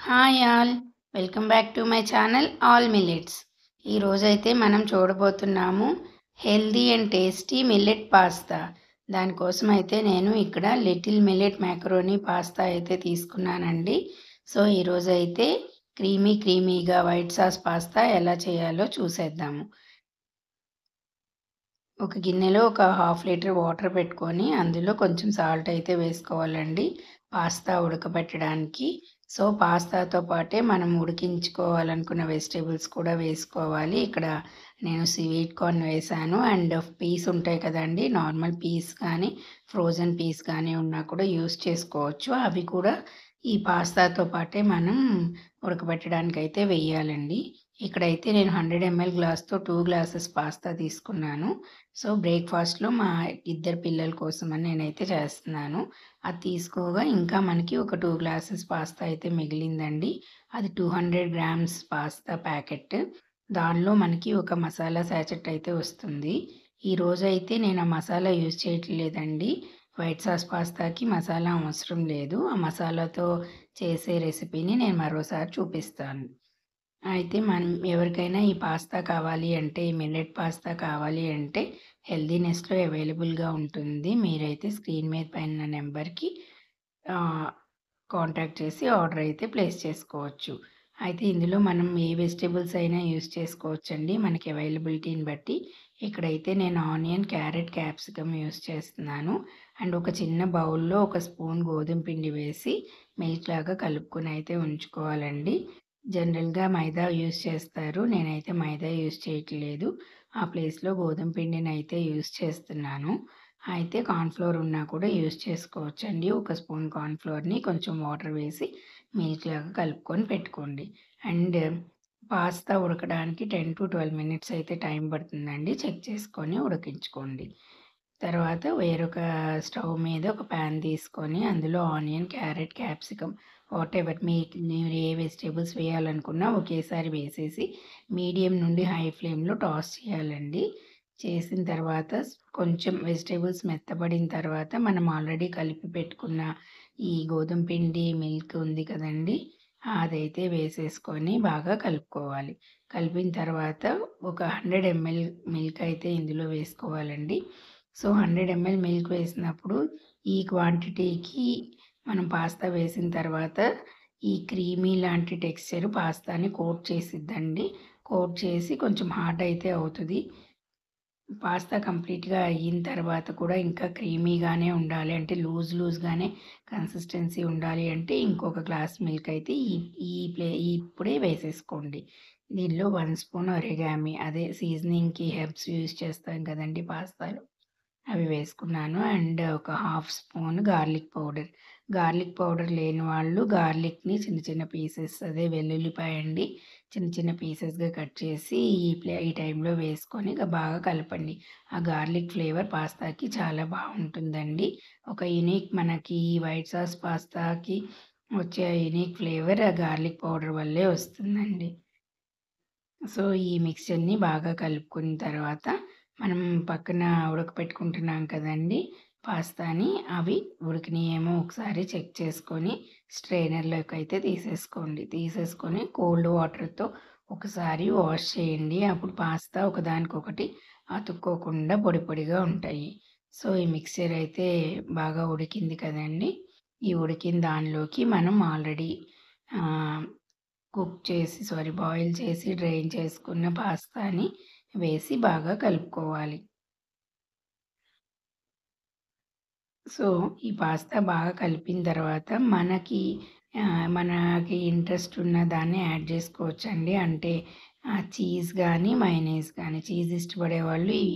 Hi all, welcome back to my channel all millets. ఈరోజైతే మనం చూడబోతున్నాము healthy and tasty millet pasta. దానికోసం అయితే నేను ఇక్కడ లిటిల్ మిల్లెట్ మ్యాకరోనీ పాస్తా అయితే తీసుకున్నానండి. సో ఈరోజైతే క్రీమీగా వైట్ సాస్ పాస్తా ఎలా చేయాలో చూసేద్దాము. ఒక గిన్నెలో ఒక హాఫ్ లీటర్ వాటర్ పెట్టుకొని అందులో కొంచెం సాల్ట్ అయితే వేసుకోవాలండి పాస్తా ఉడకబెట్టడానికి. సో పాస్తాతో పాటే మనం ఉడికించుకోవాలనుకున్న వెజిటేబుల్స్ కూడా వేసుకోవాలి. ఇక్కడ నేను స్వీట్ కార్న్ వేసాను అండ్ పీస్ ఉంటాయి కదండి, నార్మల్ పీస్ కానీ ఫ్రోజన్ పీస్ కానీ ఉన్నా కూడా యూస్ చేసుకోవచ్చు. అవి కూడా ఈ పాస్తాతో పాటే మనం ఉడకబెట్టడానికి అయితే వేయాలండి. ఇక్కడైతే నేను 100 ml గ్లాస్తో 2 గ్లాసెస్ పాస్తా తీసుకున్నాను. సో బ్రేక్ఫాస్ట్లో మా ఇద్దరు పిల్లల కోసమని నేనైతే చేస్తున్నాను. అది తీసుకోగా ఇంకా మనకి ఒక 2 గ్లాసెస్ పాస్తా అయితే మిగిలిందండి. అది 200 గ్రామ్స్ పాస్తా ప్యాకెట్. దానిలో మనకి ఒక మసాలా శాచెట్ అయితే వస్తుంది. ఈరోజైతే నేను ఆ మసాలా యూజ్ చేయట్లేదండి. వైట్ సాస్ పాస్తాకి మసాలా అవసరం లేదు. ఆ మసాలాతో చేసే రెసిపీని నేను మరోసారి చూపిస్తాను. అయితే మనం ఎవరికైనా ఈ పాస్తా కావాలి అంటే, ఈ మిల్లెట్ పాస్తా కావాలి అంటే హెల్దీనెస్‌లో అవైలబుల్‌గా ఉంటుంది. మీరైతే స్క్రీన్ మీద పైన నెంబర్‌కి కాంటాక్ట్ చేసి ఆర్డర్ అయితే ప్లేస్ చేసుకోవచ్చు. అయితే ఇందులో మనం ఏ వెజిటబుల్స్ అయినా యూజ్ చేసుకోవచ్చండి మనకి అవైలబిలిటీని బట్టి. ఇక్కడైతే నేను ఆనియన్, క్యారెట్, క్యాప్సికమ్ యూజ్ చేస్తున్నాను. అండ్ ఒక చిన్న బౌల్‌లో ఒక స్పూన్ గోధుమ పిండి వేసి మిల్క్ లాగా కలుపుకొని అయితే ఉంచుకోవాలండి. జనరల్‌గా మైదా యూజ్ చేస్తారు. నేనైతే మైదా యూజ్ చేయట్లేదు. ఆ ప్లేస్‌లో గోధుమ పిండినైతే యూజ్ చేస్తున్నాను. అయితే కార్న్‌ఫ్లోర్ ఉన్నా కూడా యూజ్ చేసుకోవచ్చండి. ఒక స్పూన్ కార్న్‌ఫ్లోర్‌ని కొంచెం వాటర్ వేసి మిల్క్ లాగా కలుపుకొని పెట్టుకోండి. అండ్ పాస్తా ఉడకడానికి 10-12 మినిట్స్ అయితే టైం పడుతుందండి. చెక్ చేసుకొని ఉడికించుకోండి. తర్వాత వేరొక స్టవ్ మీద ఒక ప్యాన్ తీసుకొని అందులో ఆనియన్, క్యారెట్, క్యాప్సికమ్ వాటెవర్ మీరు ఏ వెజిటబుల్స్ వేయాలనుకున్నా ఒకేసారి వేసేసి మీడియం నుండి హై ఫ్లేమ్‌లో టాస్ చేయాలండి. చేసిన తర్వాత కొంచెం వెజిటబుల్స్ మెత్తబడిన తర్వాత మనం ఆల్రెడీ కలిపి పెట్టుకున్న ఈ గోధుమ పిండి మిల్క్ ఉంది కదండీ! అదైతే వేసేసుకొని బాగా కలుపుకోవాలి. కలిపిన తర్వాత ఒక 100 ml మిల్క్ అయితే ఇందులో వేసుకోవాలండి. సో 100 ml మిల్క్ వేసినప్పుడు ఈ క్వాంటిటీకి మనం పాస్తా వేసిన తర్వాత ఈ క్రీమీ లాంటి టెక్స్చర్ పాస్తాని కోట్ చేసిద్దండి. కోట్ చేసి కొంచెం హార్డ్ అయితే అవుతది. పాస్తా కంప్లీట్‌గా అయిన తర్వాత కూడా ఇంకా క్రీమీగానే ఉండాలి అంటే లూజ్‌గానే కన్సిస్టెన్సీ ఉండాలి అంటే ఇంకొక గ్లాస్ మిల్క్ అయితే ఈ ఈ ప్లే ఇప్పుడే వేసేసుకోండి. దీనిలో 1 స్పూన్ ఒరిగామి అదే సీజనింగ్‌కి హెర్బ్స్ యూజ్ చేస్తాం కదండీ పాస్తాలో. అవి వేసుకున్నాను. అండ్ ఒక half spoon garlic powder. Garlic powder లేని వాళ్ళు గార్లిక్‌ని చిన్న చిన్న పీసెస్ అదే వెల్లుల్లిపాయ అండి. చిన్న చిన్న పీసెస్‌గా కట్ చేసి ఈ టైంలో వేసుకొని ఇక బాగా కలపండి. ఆ గార్లిక్ ఫ్లేవర్ పాస్తాకి చాలా బావుంటుందండి. ఒక యూనిక్ మనకి వైట్ సాస్ పాస్తాకి వచ్చే యూనిక్ ఫ్లేవర్ ఆ గార్లిక్ పౌడర్ వల్లే వస్తుందండి. సో, ఈ మిక్స్చర్‌ని బాగా కలుపుకున్న తర్వాత, మనం పక్కన ఉడకపెట్టుకుంటున్నాం కదండీ! పాస్తాని. అవి ఉడికినాయేమో ఒకసారి చెక్ చేసుకొని, స్ట్రెయినర్‌లోకైతే తీసేసుకోండి. తీసేసుకొని కోల్డ్ వాటర్‌తో ఒకసారి వాష్ చేయండి. అప్పుడు పాస్తా ఒకదానికొకటి అతుక్కోకుండా పొడి పొడిగా ఉంటాయి. సో, ఈ మిక్స్చర్ అయితే బాగా ఉడికింది కదండీ! ఈ ఉడికిన దానిలోకి మనం ఆల్రెడీ ఆహ్ బాయిల్ చేసి డ్రైన్ చేసుకున్న పాస్తాని వేసి బాగా కలుపుకోవాలి. సో, ఈ పాస్తా బాగా కలిపిన తర్వాత మనకి ఇంట్రెస్ట్ ఉన్న దాన్ని యాడ్ చేసుకోవచ్చండి. అంటే చీజ్ గానీ, మయోనైస్ గానీ. చీజ్ ఇష్టపడేవాళ్ళు ఈ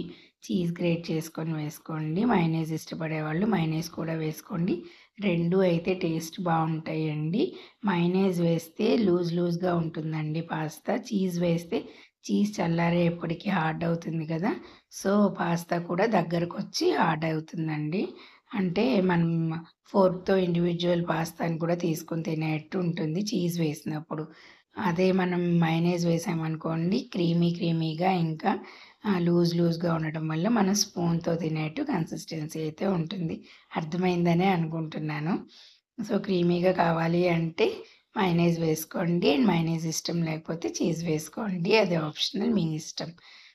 చీజ్ గ్రేట్ చేసుకొని వేసుకోండి. మయోనైస్ ఇష్టపడేవాళ్ళు మయోనైస్ కూడా వేసుకోండి. 2 అయితే టేస్ట్ బావుంటాయండి. మయోనైస్ వేస్తే లూజ్‌గా ఉంటుందండి పాస్తా. చీజ్ వేస్తే చీజ్ చల్లారేప్పటికి హార్డ్ అవుతుంది కదా! సో, పాస్తా కూడా దగ్గరకొచ్చి హార్డ్ అవుతుందండి. అంటే మనం ఫోర్క్‌తో ఇండివిడ్యువల్ పాస్తాని కూడా తీసుకొని తినేట్టు ఉంటుంది చీజ్ వేసినప్పుడు. అదే మనం మయోనైస్ వేసామనుకోండి క్రీమీగా ఇంకా లూజ్‌గా ఉండటం వల్ల మనం స్పూన్‌తో తినేట్టు కన్సిస్టెన్సీ అయితే ఉంటుంది. అర్థమైందనే అనుకుంటున్నాను. సో, క్రీమీగా కావాలి అంటే మైనీస్ వేసుకోండి. అండ్ మైనీస్ ఇష్టం లేకపోతే చీజ్ వేసుకోండి. అది ఆప్షనల్ మీ ఇష్టం.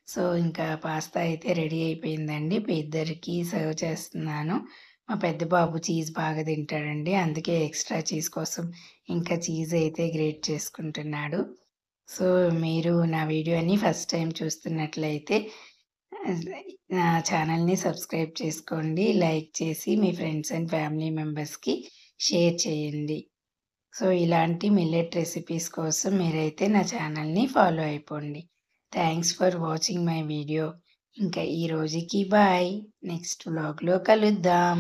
సో, ఇంకా పాస్తా అయితే రెడీ అయిపోయిందండి. ఇద్దరికీ సర్వ్ చేస్తున్నాను. మా పెద్ద బాబు చీజ్ బాగా తింటాడండి. అందుకే ఎక్స్‌ట్రా చీజ్ కోసం ఇంకా చీజ్ అయితే గ్రేట్ చేసుకుంటున్నాడు. సో, మీరు నా వీడియోని ఫస్ట్ టైమ్ చూస్తున్నట్లయితే నా ఛానల్‌ని సబ్స్క్రైబ్ చేసుకోండి. లైక్ చేసి మీ ఫ్రెండ్స్ అండ్ ఫ్యామిలీ మెంబర్స్‌కి షేర్ చేయండి. సో, ఇలాంటి మిల్లెట్ రెసిపీస్ కోసం మీరైతే నా ఛానల్‌ని ఫాలో అయిపోండి. Thanks for watching my video. ఇంకా ఈ రోజుకి బాయ్. నెక్స్ట్ వ్లాగ్‌లో కలుద్దాం.